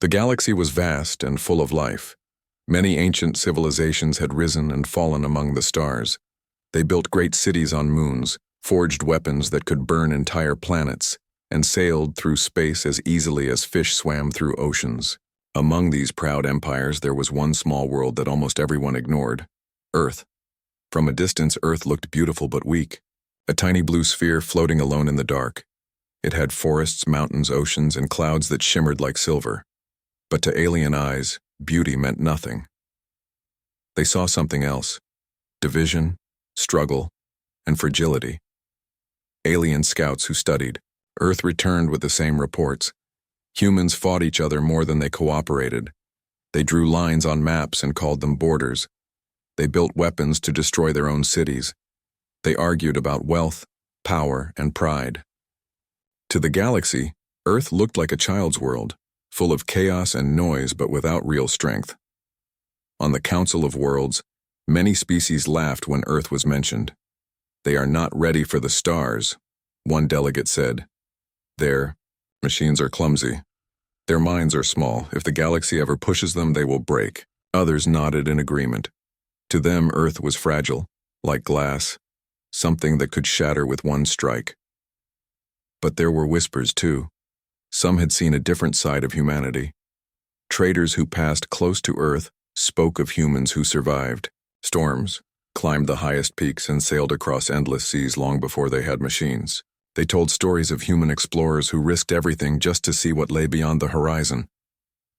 The galaxy was vast and full of life. Many ancient civilizations had risen and fallen among the stars. They built great cities on moons, forged weapons that could burn entire planets, and sailed through space as easily as fish swam through oceans. Among these proud empires, there was one small world that almost everyone ignored: Earth. From a distance, Earth looked beautiful but weak, a tiny blue sphere floating alone in the dark. It had forests, mountains, oceans, and clouds that shimmered like silver. But to alien eyes, beauty meant nothing. They saw something else: division, struggle, and fragility. Alien scouts who studied Earth returned with the same reports. Humans fought each other more than they cooperated. They drew lines on maps and called them borders. They built weapons to destroy their own cities. They argued about wealth, power, and pride. To the galaxy, Earth looked like a child's world, full of chaos and noise but without real strength. On the Council of Worlds, many species laughed when Earth was mentioned. "They are not ready for the stars," one delegate said. "Their machines are clumsy. Their minds are small. If the galaxy ever pushes them, they will break." Others nodded in agreement. To them, Earth was fragile, like glass, something that could shatter with one strike. But there were whispers too. Some had seen a different side of humanity. Traders who passed close to Earth spoke of humans who survived storms, climbed the highest peaks, and sailed across endless seas long before they had machines. They told stories of human explorers who risked everything just to see what lay beyond the horizon.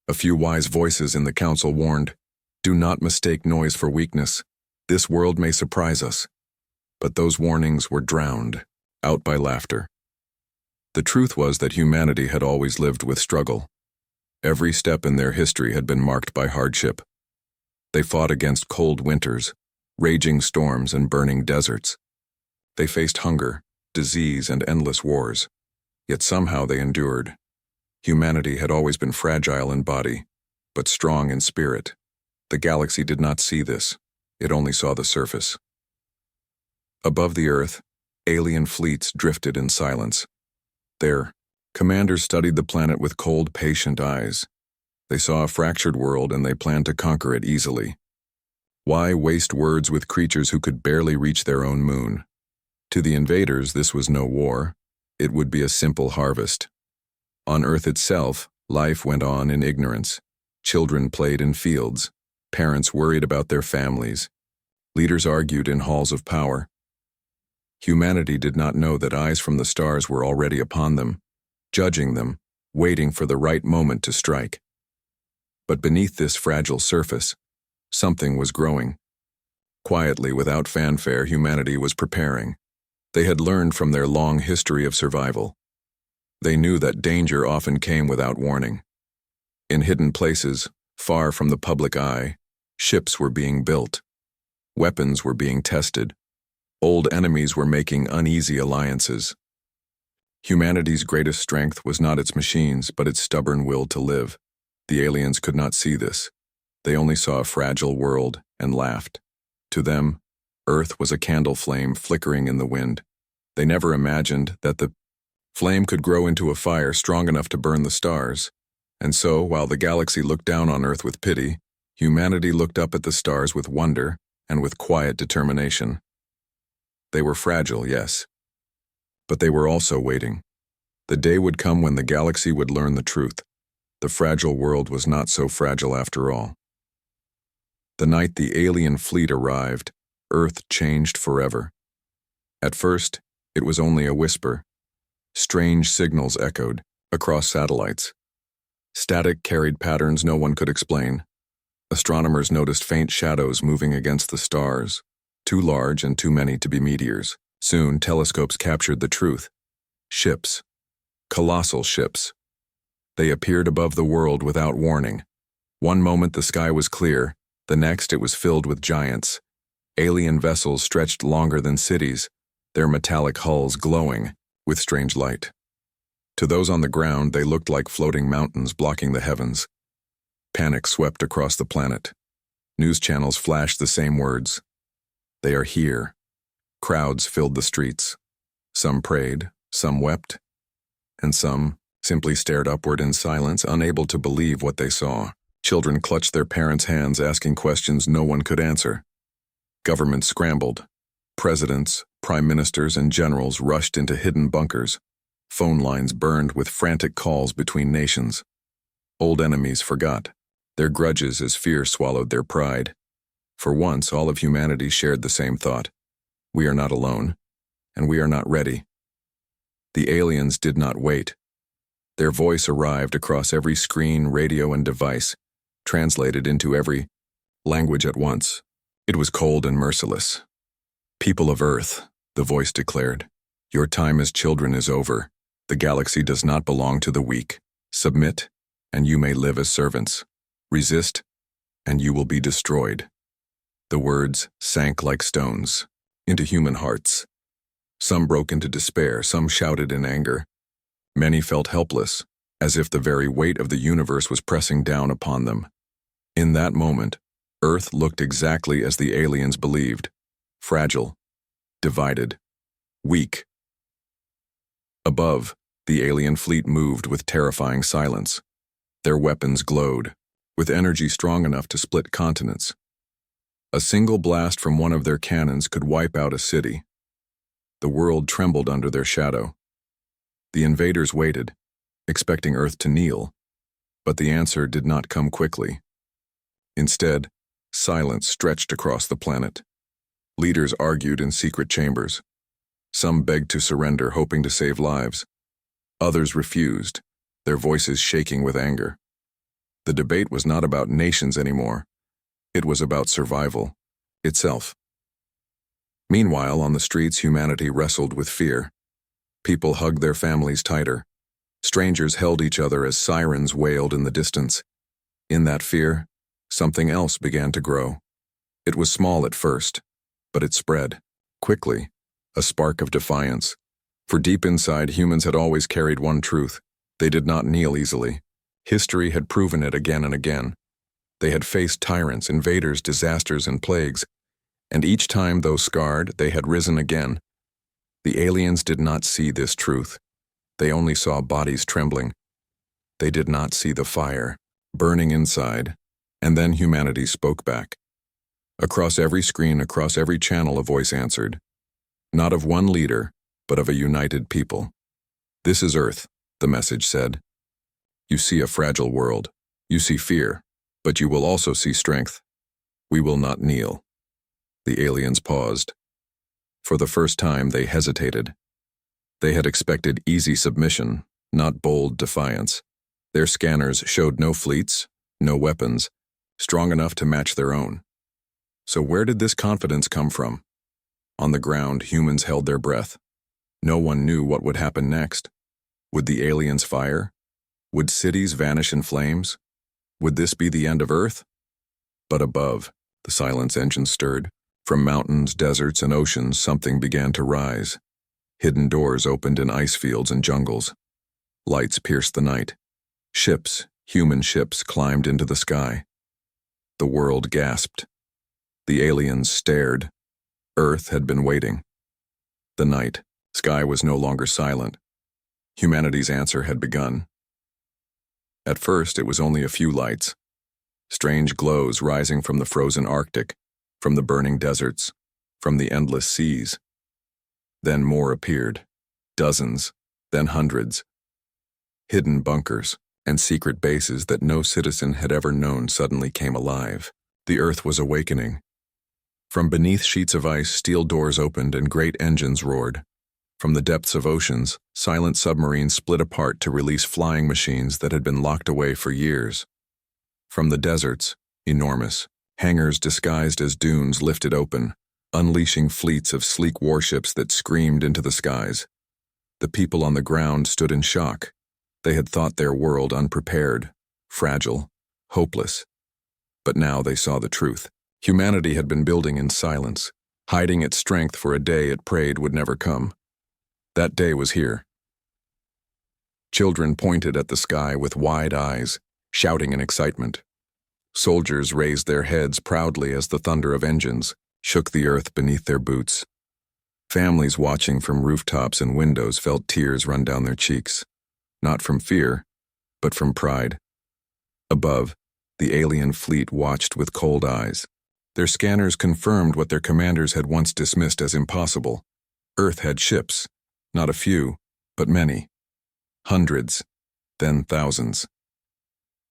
A few wise voices in the council warned, "Do not mistake noise for weakness. This world may surprise us." But those warnings were drowned out by laughter. The truth was that humanity had always lived with struggle. Every step in their history had been marked by hardship. They fought against cold winters, raging storms, and burning deserts. They faced hunger, disease, and endless wars. Yet somehow they endured. Humanity had always been fragile in body, but strong in spirit. The galaxy did not see this. It only saw the surface. Above the Earth, alien fleets drifted in silence. Their commanders studied the planet with cold, patient eyes. They saw a fractured world and they planned to conquer it easily. Why waste words with creatures who could barely reach their own moon? To the invaders, this was no war. It would be a simple harvest. On Earth itself, life went on in ignorance. Children played in fields. Parents worried about their families. Leaders argued in halls of power. Humanity did not know that eyes from the stars were already upon them, judging them, waiting for the right moment to strike. But beneath this fragile surface, something was growing. Quietly, without fanfare, humanity was preparing. They had learned from their long history of survival. They knew that danger often came without warning. In hidden places, far from the public eye, ships were being built. Weapons were being tested. Old enemies were making uneasy alliances. Humanity's greatest strength was not its machines, but its stubborn will to live. The aliens could not see this. They only saw a fragile world and laughed. To them, Earth was a candle flame flickering in the wind. They never imagined that the flame could grow into a fire strong enough to burn the stars. And so, while the galaxy looked down on Earth with pity, humanity looked up at the stars with wonder and with quiet determination. They were fragile, yes, but they were also waiting. The day would come when the galaxy would learn the truth. The fragile world was not so fragile after all. The night the alien fleet arrived, Earth changed forever. At first, it was only a whisper. Strange signals echoed across satellites. Static carried patterns no one could explain. Astronomers noticed faint shadows moving against the stars, too large and too many to be meteors. Soon, telescopes captured the truth. Ships. Colossal ships. They appeared above the world without warning. One moment the sky was clear, the next it was filled with giants. Alien vessels stretched longer than cities, their metallic hulls glowing with strange light. To those on the ground, they looked like floating mountains blocking the heavens. Panic swept across the planet. News channels flashed the same words. "They are here." Crowds filled the streets. Some prayed, some wept, and some simply stared upward in silence, unable to believe what they saw. Children clutched their parents' hands, asking questions no one could answer. Governments scrambled. Presidents, prime ministers, and generals rushed into hidden bunkers. Phone lines burned with frantic calls between nations. Old enemies forgot their grudges as fear swallowed their pride. For once, all of humanity shared the same thought. We are not alone, and we are not ready. The aliens did not wait. Their voice arrived across every screen, radio, and device, translated into every language at once. It was cold and merciless. People of Earth, the voice declared, your time as children is over. The galaxy does not belong to the weak. Submit, and you may live as servants. Resist, and you will be destroyed. The words sank like stones into human hearts. Some broke into despair, some shouted in anger. Many felt helpless, as if the very weight of the universe was pressing down upon them. In that moment, Earth looked exactly as the aliens believed: fragile, divided, weak. Above, the alien fleet moved with terrifying silence. Their weapons glowed, with energy strong enough to split continents. A single blast from one of their cannons could wipe out a city. The world trembled under their shadow. The invaders waited, expecting Earth to kneel, but the answer did not come quickly. Instead, silence stretched across the planet. Leaders argued in secret chambers. Some begged to surrender, hoping to save lives. Others refused, their voices shaking with anger. The debate was not about nations anymore. It was about survival itself. Meanwhile, on the streets, humanity wrestled with fear. People hugged their families tighter. Strangers held each other as sirens wailed in the distance. In that fear, something else began to grow. It was small at first, but it spread quickly, a spark of defiance. For deep inside, humans had always carried one truth: they did not kneel easily. History had proven it again and again. They had faced tyrants, invaders, disasters, and plagues, and each time, though scarred, they had risen again. The aliens did not see this truth. They only saw bodies trembling. They did not see the fire burning inside. And then humanity spoke back. Across every screen, across every channel, a voice answered. Not of one leader, but of a united people. This is Earth, the message said. You see a fragile world. You see fear, but you will also see strength. We will not kneel. The aliens paused. For the first time, they hesitated. They had expected easy submission, not bold defiance. Their scanners showed no fleets, no weapons, strong enough to match their own. So where did this confidence come from? On the ground, humans held their breath. No one knew what would happen next. Would the aliens fire? Would cities vanish in flames? Would this be the end of Earth? But above, the silence engine stirred. From mountains, deserts, and oceans, something began to rise. Hidden doors opened in ice fields and jungles. Lights pierced the night. Ships, human ships, climbed into the sky. The world gasped. The aliens stared. Earth had been waiting. The night sky was no longer silent. Humanity's answer had begun. At first, it was only a few lights. Strange glows rising from the frozen Arctic, from the burning deserts, from the endless seas. Then more appeared. Dozens, then hundreds. Hidden bunkers and secret bases that no citizen had ever known suddenly came alive. The Earth was awakening. From beneath sheets of ice, steel doors opened and great engines roared. From the depths of oceans, silent submarines split apart to release flying machines that had been locked away for years. From the deserts, enormous, hangars disguised as dunes lifted open, unleashing fleets of sleek warships that screamed into the skies. The people on the ground stood in shock. They had thought their world unprepared, fragile, hopeless. But now they saw the truth. Humanity had been building in silence, hiding its strength for a day it prayed would never come. That day was here. Children pointed at the sky with wide eyes, shouting in excitement. Soldiers raised their heads proudly as the thunder of engines shook the earth beneath their boots. Families watching from rooftops and windows felt tears run down their cheeks. not from fear, but from pride. Above, the alien fleet watched with cold eyes. Their scanners confirmed what their commanders had once dismissed as impossible. Earth had ships, not a few, but many. Hundreds, then thousands.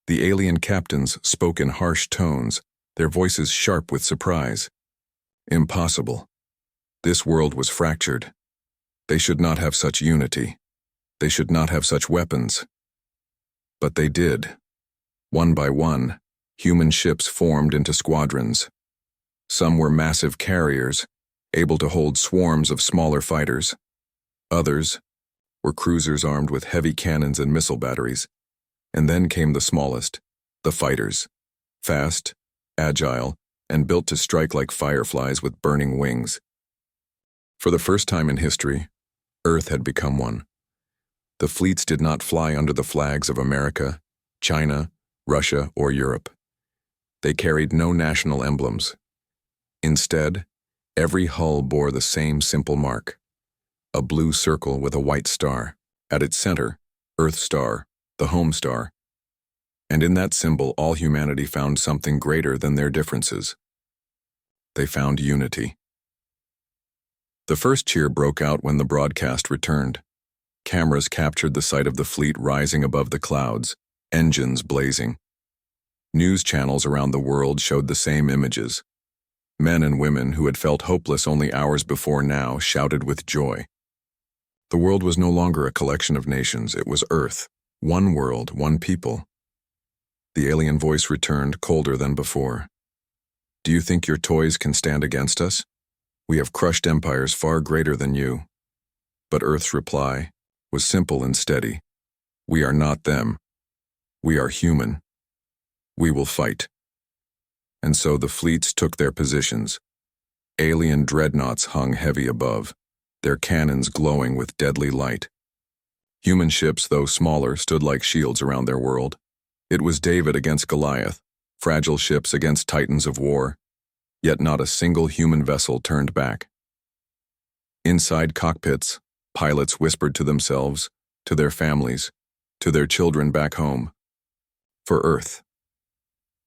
The alien captains spoke in harsh tones, their voices sharp with surprise. Impossible. This world was fractured. They should not have such unity. They should not have such weapons. But they did. One by one, human ships formed into squadrons. Some were massive carriers, able to hold swarms of smaller fighters. Others were cruisers armed with heavy cannons and missile batteries. And then came the smallest, the fighters. Fast, agile, and built to strike like fireflies with burning wings. For the first time in history, Earth had become one. The fleets did not fly under the flags of America, China, Russia, or Europe. They carried no national emblems. Instead, every hull bore the same simple mark: a blue circle with a white star. At its center, Earth Star, the home star. And in that symbol, all humanity found something greater than their differences. They found unity. The first cheer broke out when the broadcast returned. Cameras captured the sight of the fleet rising above the clouds, engines blazing. News channels around the world showed the same images. Men and women who had felt hopeless only hours before now shouted with joy. The world was no longer a collection of nations, it was Earth. One world, one people. The alien voice returned, colder than before. Do you think your toys can stand against us? We have crushed empires far greater than you. But Earth's reply was simple and steady. We are not them. We are human. We will fight. And so the fleets took their positions. Alien dreadnoughts hung heavy above, their cannons glowing with deadly light. Human ships, though smaller, stood like shields around their world. It was David against Goliath, fragile ships against titans of war, yet not a single human vessel turned back. Inside cockpits, pilots whispered to themselves, to their families, to their children back home. For Earth.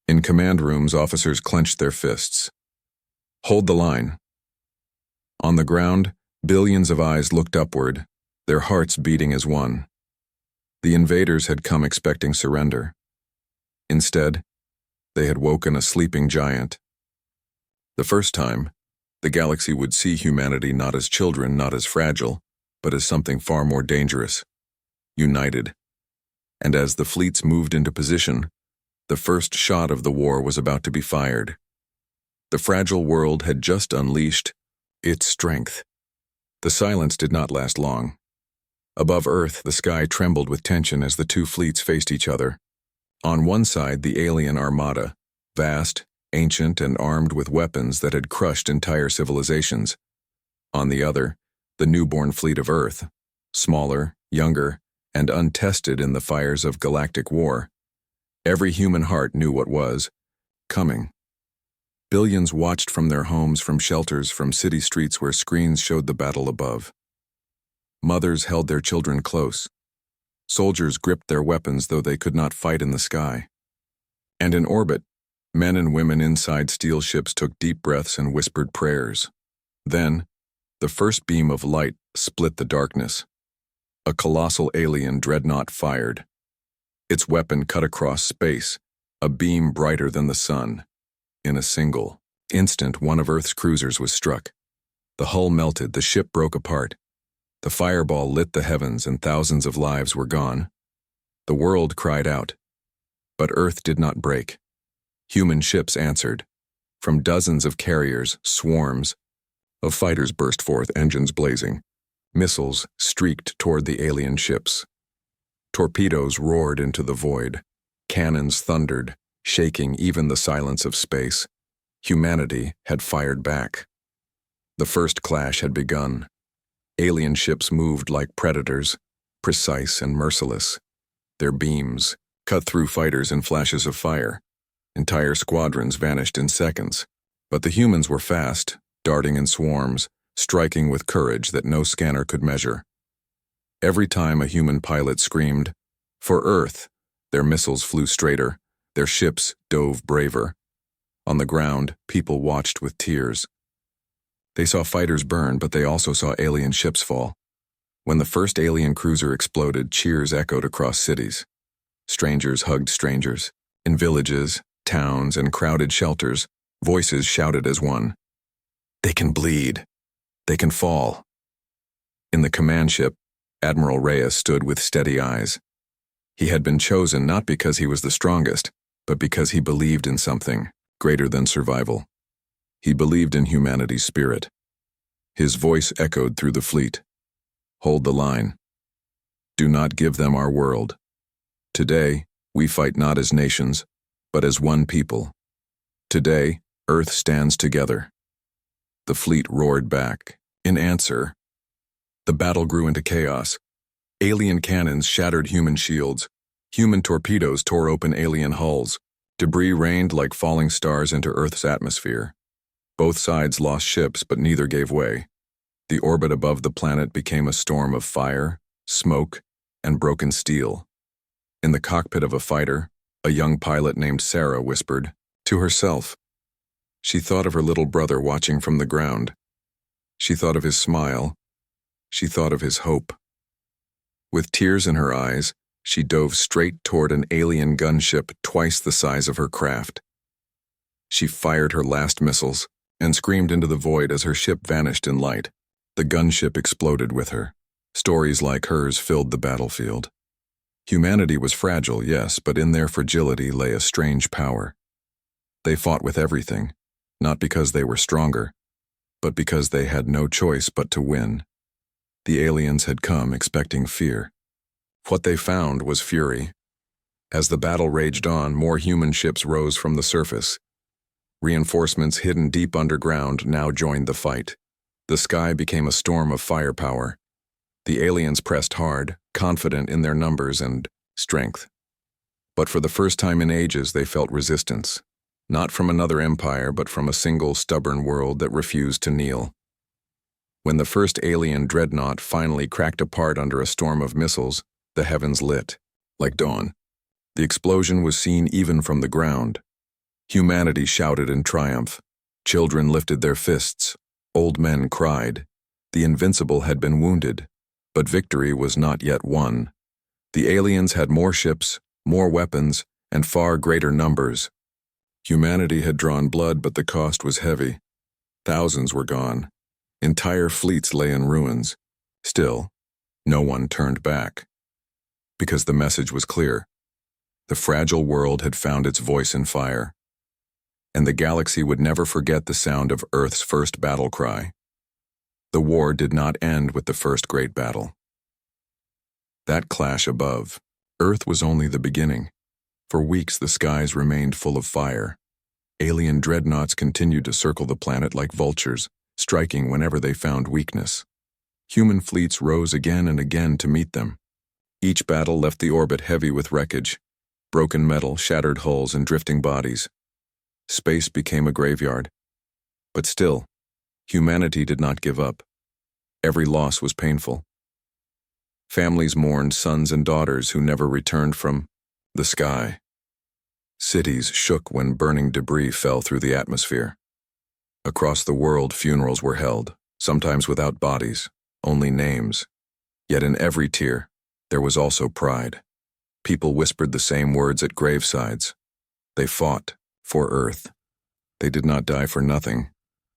In command rooms, officers clenched their fists. Hold the line. On the ground, billions of eyes looked upward, their hearts beating as one. The invaders had come expecting surrender. Instead, they had woken a sleeping giant. The first time, the galaxy would see humanity not as children, not as fragile, but as something far more dangerous, united. And as the fleets moved into position, the first shot of the war was about to be fired. The fragile world had just unleashed its strength. The silence did not last long. Above Earth, the sky trembled with tension as the two fleets faced each other. On one side, the alien armada, vast, ancient, and armed with weapons that had crushed entire civilizations. On the other, the newborn fleet of Earth, smaller, younger, and untested in the fires of galactic war. Every human heart knew what was coming. Billions watched from their homes, from shelters, from city streets where screens showed the battle above. Mothers held their children close. Soldiers gripped their weapons though they could not fight in the sky. And in orbit, men and women inside steel ships took deep breaths and whispered prayers. Then, the first beam of light split the darkness. A colossal alien dreadnought fired. Its weapon cut across space, a beam brighter than the sun. In a single instant, one of Earth's cruisers was struck. The hull melted, the ship broke apart. The fireball lit the heavens and thousands of lives were gone. The world cried out. But Earth did not break. Human ships answered. From dozens of carriers, swarms of fighters burst forth, engines blazing. Missiles streaked toward the alien ships. Torpedoes roared into the void. Cannons thundered, shaking even the silence of space. Humanity had fired back. The first clash had begun. Alien ships moved like predators, precise and merciless. Their beams cut through fighters in flashes of fire. Entire squadrons vanished in seconds. But the humans were fast, darting in swarms, striking with courage that no scanner could measure. Every time a human pilot screamed, "For Earth," their missiles flew straighter, their ships dove braver. On the ground, people watched with tears. They saw fighters burn, but they also saw alien ships fall. When the first alien cruiser exploded, cheers echoed across cities. Strangers hugged strangers. In villages, towns, and crowded shelters, voices shouted as one. They can bleed. They can fall. In the command ship, Admiral Reyes stood with steady eyes. He had been chosen not because he was the strongest, but because he believed in something greater than survival. He believed in humanity's spirit. His voice echoed through the fleet. Hold the line. Do not give them our world. Today, we fight not as nations, but as one people. Today, Earth stands together. The fleet roared back. In answer, the battle grew into chaos. Alien cannons shattered human shields. Human torpedoes tore open alien hulls. Debris rained like falling stars into Earth's atmosphere. Both sides lost ships, but neither gave way. The orbit above the planet became a storm of fire, smoke, and broken steel. In the cockpit of a fighter, a young pilot named Sarah whispered to herself. She thought of her little brother watching from the ground. She thought of his smile. She thought of his hope. With tears in her eyes, she dove straight toward an alien gunship twice the size of her craft. She fired her last missiles and screamed into the void as her ship vanished in light. The gunship exploded with her. Stories like hers filled the battlefield. Humanity was fragile, yes, but in their fragility lay a strange power. They fought with everything, not because they were stronger, but because they had no choice but to win. The aliens had come expecting fear. What they found was fury. As the battle raged on, more human ships rose from the surface. Reinforcements hidden deep underground now joined the fight. The sky became a storm of firepower. The aliens pressed hard, confident in their numbers and strength. But for the first time in ages, they felt resistance. Not from another empire, but from a single stubborn world that refused to kneel. When the first alien dreadnought finally cracked apart under a storm of missiles, the heavens lit, like dawn. The explosion was seen even from the ground. Humanity shouted in triumph. Children lifted their fists. Old men cried. The invincible had been wounded, but victory was not yet won. The aliens had more ships, more weapons, and far greater numbers. Humanity had drawn blood, but the cost was heavy. Thousands were gone. Entire fleets lay in ruins. Still, no one turned back. Because the message was clear. The fragile world had found its voice in fire. And the galaxy would never forget the sound of Earth's first battle cry. The war did not end with the first great battle. That clash above, Earth was only the beginning. For weeks the skies remained full of fire. Alien dreadnoughts continued to circle the planet like vultures, striking whenever they found weakness. Human fleets rose again and again to meet them. Each battle left the orbit heavy with wreckage, broken metal, shattered hulls, and drifting bodies. Space became a graveyard. But still, humanity did not give up. Every loss was painful. Families mourned sons and daughters who never returned from the sky. Cities shook when burning debris fell through the atmosphere. Across the world, funerals were held, sometimes without bodies, only names. Yet in every tear, there was also pride. People whispered the same words at gravesides. They fought for Earth. They did not die for nothing.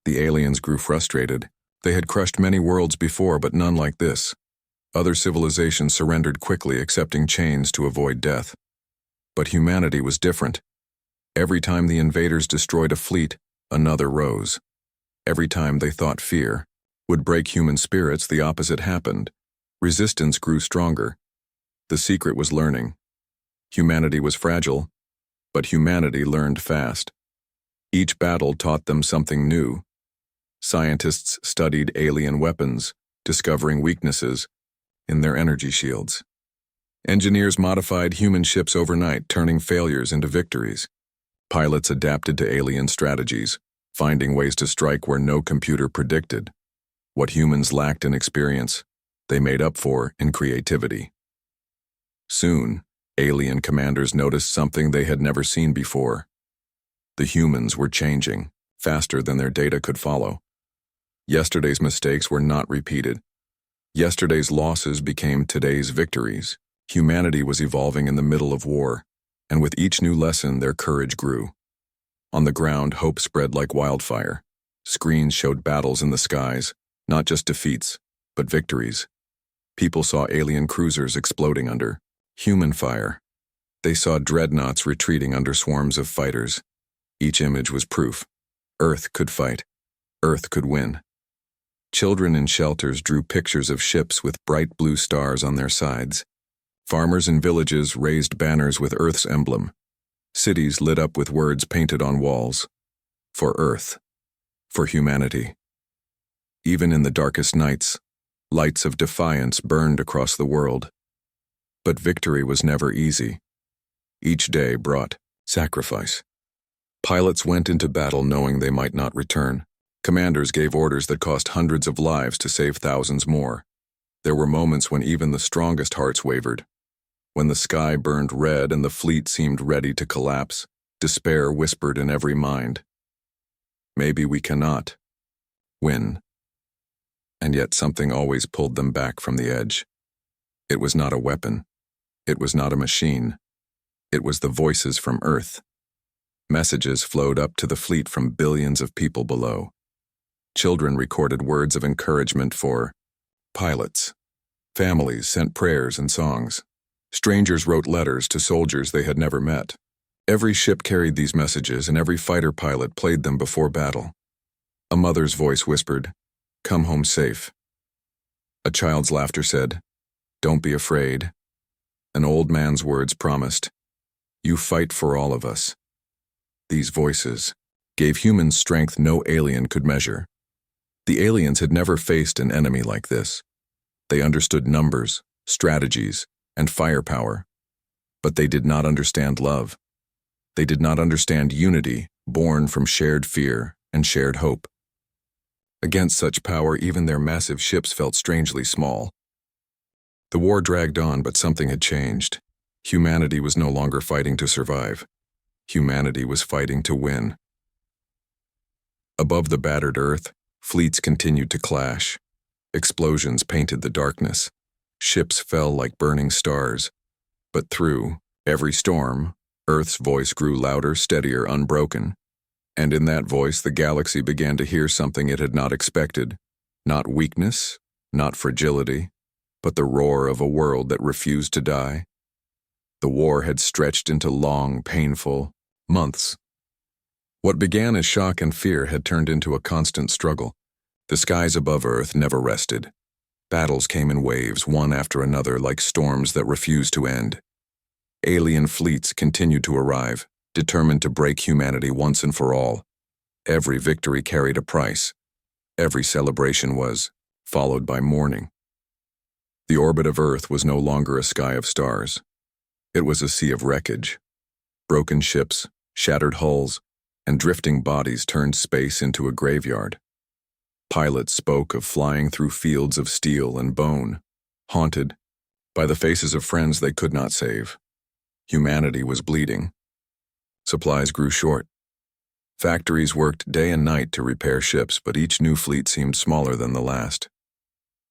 The aliens grew frustrated. They had crushed many worlds before, but none like this. Other civilizations surrendered quickly, accepting chains to avoid death. But humanity was different. Every time the invaders destroyed a fleet, another rose. Every time they thought fear would break human spirits, the opposite happened. Resistance grew stronger. The secret was learning. Humanity was fragile, but humanity learned fast. Each battle taught them something new. Scientists studied alien weapons, discovering weaknesses in their energy shields. Engineers modified human ships overnight, turning failures into victories. Pilots adapted to alien strategies, finding ways to strike where no computer predicted. What humans lacked in experience, they made up for in creativity. Soon, alien commanders noticed something they had never seen before. The humans were changing, faster than their data could follow. Yesterday's mistakes were not repeated. Yesterday's losses became today's victories. Humanity was evolving in the middle of war, and with each new lesson, their courage grew. On the ground, hope spread like wildfire. Screens showed battles in the skies, not just defeats, but victories. People saw alien cruisers exploding under human fire. They saw dreadnoughts retreating under swarms of fighters. Each image was proof. Earth could fight. Earth could win. Children in shelters drew pictures of ships with bright blue stars on their sides. Farmers in villages raised banners with Earth's emblem. Cities lit up with words painted on walls. For Earth. For humanity. Even in the darkest nights, lights of defiance burned across the world. But victory was never easy. Each day brought sacrifice. Pilots went into battle knowing they might not return. Commanders gave orders that cost hundreds of lives to save thousands more. There were moments when even the strongest hearts wavered. When the sky burned red and the fleet seemed ready to collapse, despair whispered in every mind. Maybe we cannot win. And yet something always pulled them back from the edge. It was not a weapon. It was not a machine. It was the voices from Earth. Messages flowed up to the fleet from billions of people below. Children recorded words of encouragement for pilots. Families sent prayers and songs. Strangers wrote letters to soldiers they had never met. Every ship carried these messages, and every fighter pilot played them before battle. A mother's voice whispered, "Come home safe." A child's laughter said, "Don't be afraid." An old man's words promised, "You fight for all of us." These voices gave humans strength no alien could measure. The aliens had never faced an enemy like this. They understood numbers, strategies, and firepower. But they did not understand love. They did not understand unity, born from shared fear and shared hope. Against such power, even their massive ships felt strangely small. The war dragged on, but something had changed. Humanity was no longer fighting to survive. Humanity was fighting to win. Above the battered Earth, fleets continued to clash. Explosions painted the darkness. Ships fell like burning stars. But through every storm, Earth's voice grew louder, steadier, unbroken. And in that voice, the galaxy began to hear something it had not expected. Not weakness, not fragility, but the roar of a world that refused to die. The war had stretched into long, painful months. What began as shock and fear had turned into a constant struggle. The skies above Earth never rested. Battles came in waves, one after another, like storms that refused to end. Alien fleets continued to arrive, determined to break humanity once and for all. Every victory carried a price. Every celebration was followed by mourning. The orbit of Earth was no longer a sky of stars. It was a sea of wreckage. Broken ships, shattered hulls, and drifting bodies turned space into a graveyard. Pilots spoke of flying through fields of steel and bone, haunted by the faces of friends they could not save. Humanity was bleeding. Supplies grew short. Factories worked day and night to repair ships, but each new fleet seemed smaller than the last.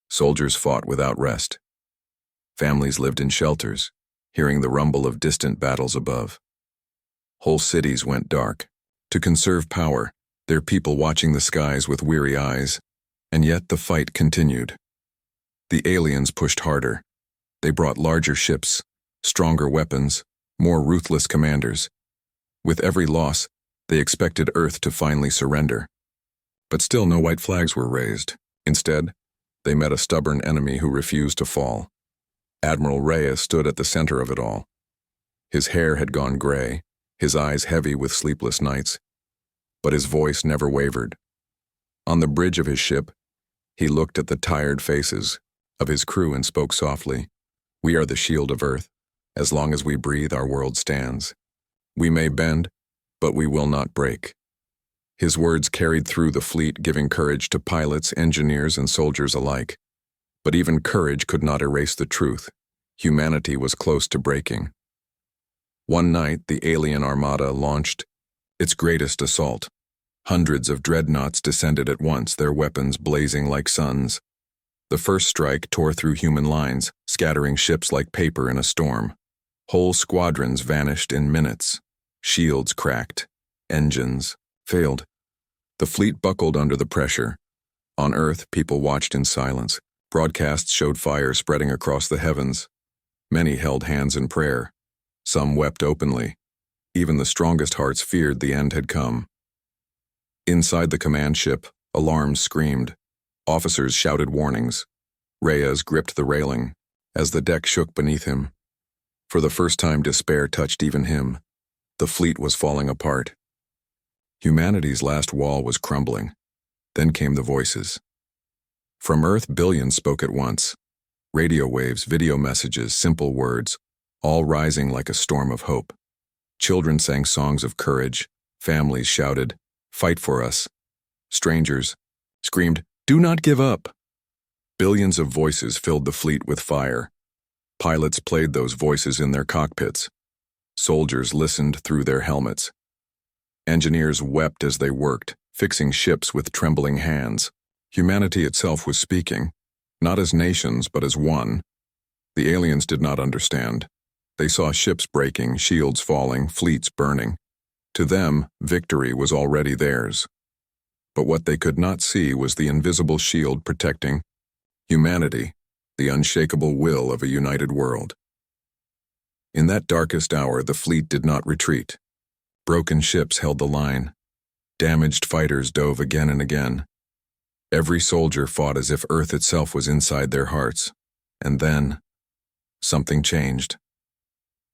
Soldiers fought without rest. Families lived in shelters, hearing the rumble of distant battles above. Whole cities went dark. To conserve power, their people watching the skies with weary eyes, and yet the fight continued. The aliens pushed harder. They brought larger ships, stronger weapons, more ruthless commanders. With every loss, they expected Earth to finally surrender. But still no white flags were raised. Instead, they met a stubborn enemy who refused to fall. Admiral Reyes stood at the center of it all. His hair had gone gray, his eyes heavy with sleepless nights, but his voice never wavered. On the bridge of his ship, he looked at the tired faces of his crew and spoke softly. "We are the shield of Earth. As long as we breathe, our world stands. We may bend, but we will not break." His words carried through the fleet, giving courage to pilots, engineers, and soldiers alike. But even courage could not erase the truth. Humanity was close to breaking. One night, the alien armada launched its greatest assault. Hundreds of dreadnoughts descended at once, their weapons blazing like suns. The first strike tore through human lines, scattering ships like paper in a storm. Whole squadrons vanished in minutes. Shields cracked. Engines failed. The fleet buckled under the pressure. On Earth, people watched in silence. Broadcasts showed fire spreading across the heavens. Many held hands in prayer. Some wept openly. Even the strongest hearts feared the end had come. Inside the command ship, alarms screamed. Officers shouted warnings. Reyes gripped the railing as the deck shook beneath him. For the first time, despair touched even him. The fleet was falling apart. Humanity's last wall was crumbling. Then came the voices. From Earth, billions spoke at once. Radio waves, video messages, simple words, all rising like a storm of hope. Children sang songs of courage. Families shouted, "Fight for us." Strangers screamed, "Do not give up." Billions of voices filled the fleet with fire. Pilots played those voices in their cockpits. Soldiers listened through their helmets. Engineers wept as they worked, fixing ships with trembling hands. Humanity itself was speaking, not as nations but as one. The aliens did not understand. They saw ships breaking, shields falling, fleets burning. To them, victory was already theirs. But what they could not see was the invisible shield protecting humanity, the unshakable will of a united world. In that darkest hour, the fleet did not retreat. Broken ships held the line. Damaged fighters dove again and again. Every soldier fought as if Earth itself was inside their hearts. And then, something changed.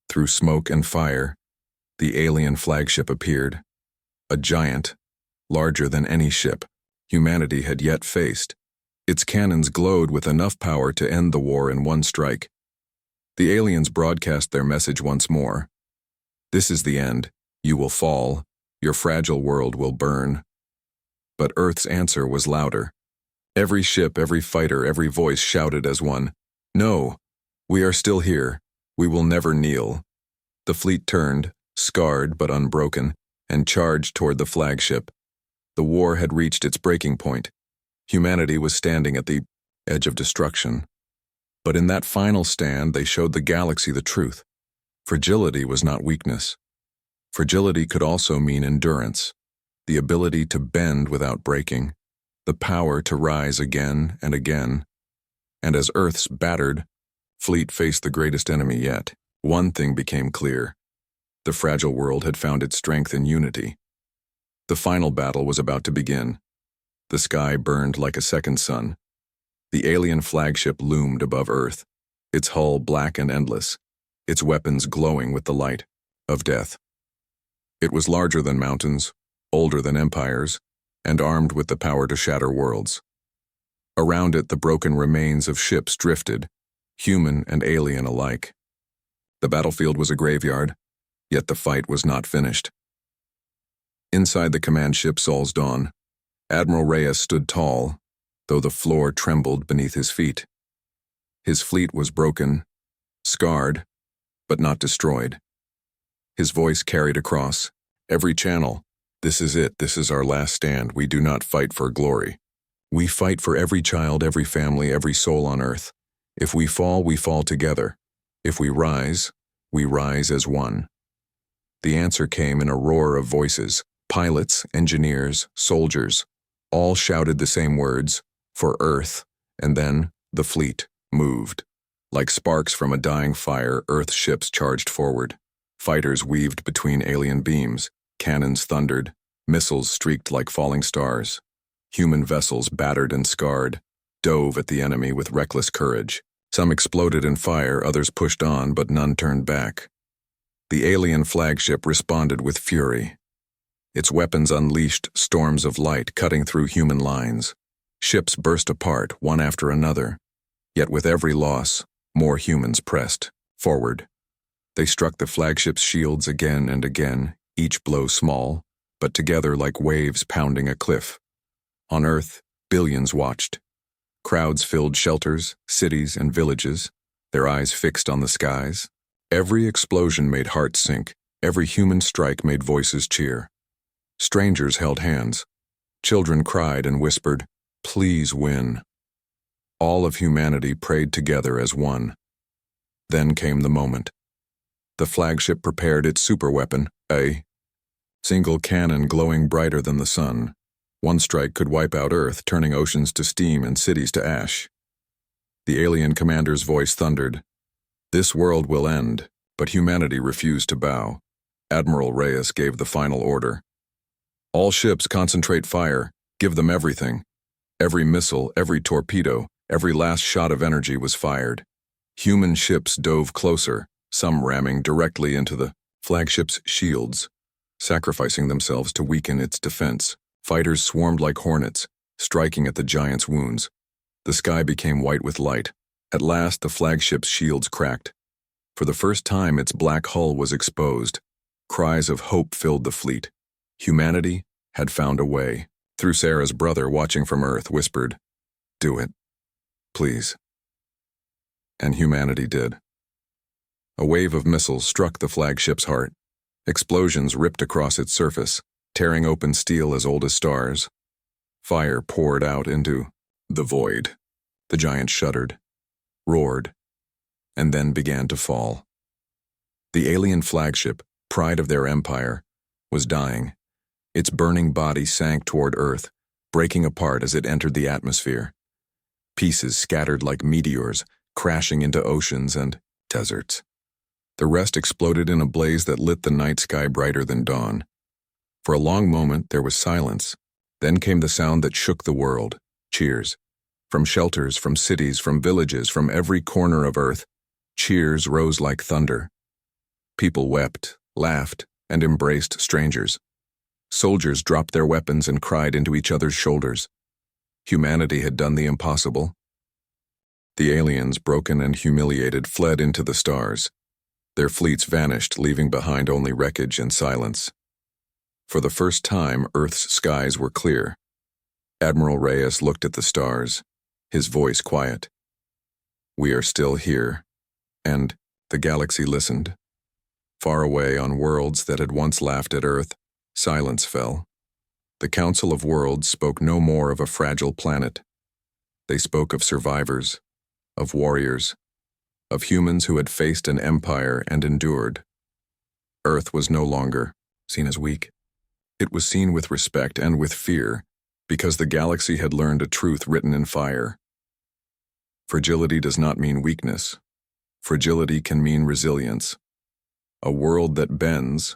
Through smoke and fire, the alien flagship appeared. A giant, larger than any ship humanity had yet faced. Its cannons glowed with enough power to end the war in one strike. The aliens broadcast their message once more. This is the end. You will fall. Your fragile world will burn. But Earth's answer was louder. Every ship, every fighter, every voice shouted as one, "No, we are still here. We will never kneel." The fleet turned, scarred but unbroken, and charged toward the flagship. The war had reached its breaking point. Humanity was standing at the edge of destruction. But in that final stand, they showed the galaxy the truth. Fragility was not weakness. Fragility could also mean endurance, the ability to bend without breaking, the power to rise again and again. And as Earth's battered fleet faced the greatest enemy yet, one thing became clear. The fragile world had found its strength in unity. The final battle was about to begin. The sky burned like a second sun. The alien flagship loomed above Earth, its hull black and endless, its weapons glowing with the light of death. It was larger than mountains, older than empires, and armed with the power to shatter worlds. Around it, the broken remains of ships drifted, human and alien alike. The battlefield was a graveyard, yet the fight was not finished. Inside the command ship Sol's Dawn, Admiral Reyes stood tall, though the floor trembled beneath his feet. His fleet was broken, scarred, but not destroyed. His voice carried across every channel. This is it. This is our last stand. We do not fight for glory. We fight for every child, every family, every soul on Earth. If we fall together. If we rise as one. The answer came in a roar of voices. Pilots, engineers, soldiers, all shouted the same words, for Earth, and then the fleet moved. Like sparks from a dying fire, Earth ships charged forward. Fighters weaved between alien beams, cannons thundered, missiles streaked like falling stars. Human vessels, battered and scarred, dove at the enemy with reckless courage. Some exploded in fire, others pushed on, but none turned back. The alien flagship responded with fury. Its weapons unleashed storms of light cutting through human lines. Ships burst apart, one after another. Yet with every loss, more humans pressed forward. They struck the flagship's shields again and again, each blow small, but together like waves pounding a cliff. On Earth, billions watched. Crowds filled shelters, cities, and villages, their eyes fixed on the skies. Every explosion made hearts sink, every human strike made voices cheer. Strangers held hands. Children cried and whispered, "Please win." All of humanity prayed together as one. Then came the moment. The flagship prepared its superweapon, a single cannon glowing brighter than the sun. One strike could wipe out Earth, turning oceans to steam and cities to ash. The alien commander's voice thundered, "This world will end," but humanity refused to bow. Admiral Reyes gave the final order. "All ships concentrate fire, give them everything." Every missile, every torpedo, every last shot of energy was fired. Human ships dove closer, some ramming directly into the flagship's shields, sacrificing themselves to weaken its defense. Fighters swarmed like hornets, striking at the giant's wounds. The sky became white with light. At last, the flagship's shields cracked. For the first time, its black hull was exposed. Cries of hope filled the fleet. Humanity had found a way. Through Sarah's brother, watching from Earth, whispered, "Do it, please." And humanity did. A wave of missiles struck the flagship's heart. Explosions ripped across its surface, tearing open steel as old as stars. Fire poured out into the void. The giant shuddered, roared, and then began to fall. The alien flagship, pride of their empire, was dying. Its burning body sank toward Earth, breaking apart as it entered the atmosphere. Pieces scattered like meteors, crashing into oceans and deserts. The rest exploded in a blaze that lit the night sky brighter than dawn. For a long moment, there was silence. Then came the sound that shook the world. Cheers. From shelters, from cities, from villages, from every corner of Earth, cheers rose like thunder. People wept, laughed, and embraced strangers. Soldiers dropped their weapons and cried into each other's shoulders. Humanity had done the impossible. The aliens, broken and humiliated, fled into the stars. Their fleets vanished, leaving behind only wreckage and silence. For the first time, Earth's skies were clear. Admiral Reyes looked at the stars, his voice quiet. "We are still here." And the galaxy listened. Far away on worlds that had once laughed at Earth, silence fell. The Council of Worlds spoke no more of a fragile planet. They spoke of survivors, of warriors, of humans who had faced an empire and endured. Earth was no longer seen as weak. It was seen with respect and with fear, because the galaxy had learned a truth written in fire. Fragility does not mean weakness. Fragility can mean resilience. A world that bends,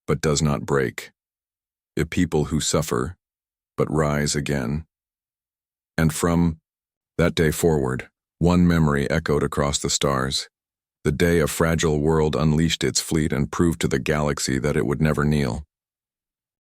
but does not break. A people who suffer, but rise again. And from that day forward, one memory echoed across the stars. The day a fragile world unleashed its fleet and proved to the galaxy that it would never kneel.